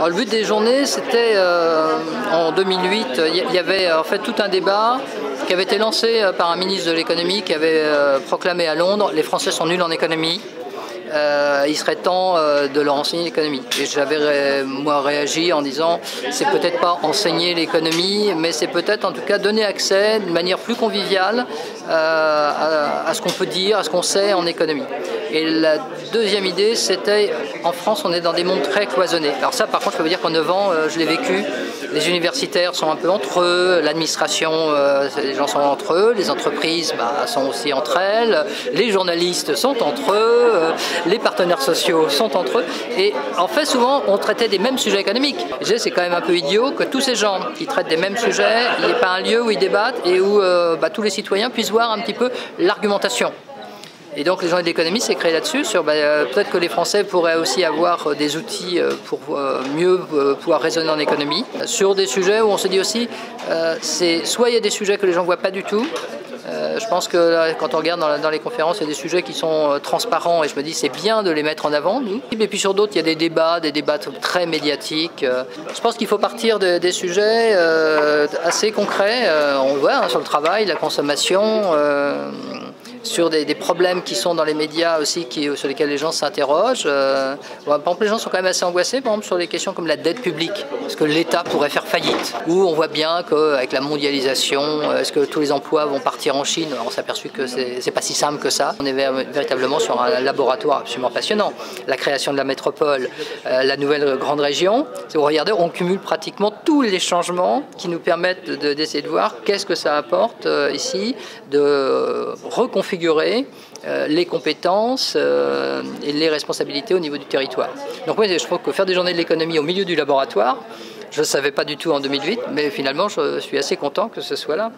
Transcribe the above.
Alors, le but des journées, c'était en 2008, il y avait en fait tout un débat qui avait été lancé par un ministre de l'économie qui avait proclamé à Londres « Les Français sont nuls en économie ». Il serait temps de leur enseigner l'économie. Et j'avais moi réagi en disant c'est peut-être pas enseigner l'économie, mais c'est peut-être en tout cas donner accès de manière plus conviviale à ce qu'on peut dire, à ce qu'on sait en économie. Et la deuxième idée, c'était en France, on est dans des mondes très cloisonnés. Alors ça, par contre, je peux vous dire qu'en 9 ans, je l'ai vécu. Les universitaires sont un peu entre eux, l'administration, les gens sont entre eux, les entreprises sont aussi entre elles, les journalistes sont entre eux, les partenaires sociaux sont entre eux. Et en fait, souvent, on traitait des mêmes sujets économiques. C'est quand même un peu idiot que tous ces gens qui traitent des mêmes sujets, il n'y ait pas un lieu où ils débattent et où tous les citoyens puissent voir un petit peu l'argumentation. Et donc les journées de l'économie, c'est créé là-dessus, sur peut-être que les Français pourraient aussi avoir des outils pour mieux pouvoir raisonner en économie. Sur des sujets où on se dit aussi, soit il y a des sujets que les gens ne voient pas du tout. Je pense que là, quand on regarde dans les conférences, il y a des sujets qui sont transparents et je me dis c'est bien de les mettre en avant. Et puis sur d'autres, il y a des débats très médiatiques. Je pense qu'il faut partir des sujets assez concrets. On le voit sur le travail, la consommation, sur des problèmes qui sont dans les médias aussi, sur lesquels les gens s'interrogent. Par exemple, les gens sont quand même assez angoissés, par exemple, sur des questions comme la dette publique. Est-ce que l'État pourrait faire faillite? Ou on voit bien qu'avec la mondialisation, est-ce que tous les emplois vont partir en Chine? On s'est aperçu que c'est pas si simple que ça. On est véritablement sur un laboratoire absolument passionnant. La création de la métropole, la nouvelle grande région. Si vous regardez, on cumule pratiquement tous les changements qui nous permettent d'essayer de voir qu'est-ce que ça apporte ici, de reconfigurer les compétences et les responsabilités au niveau du territoire. Donc moi, je trouve que faire des journées de l'économie au milieu du laboratoire, je ne savais pas du tout en 2008, mais finalement, je suis assez content que ce soit là.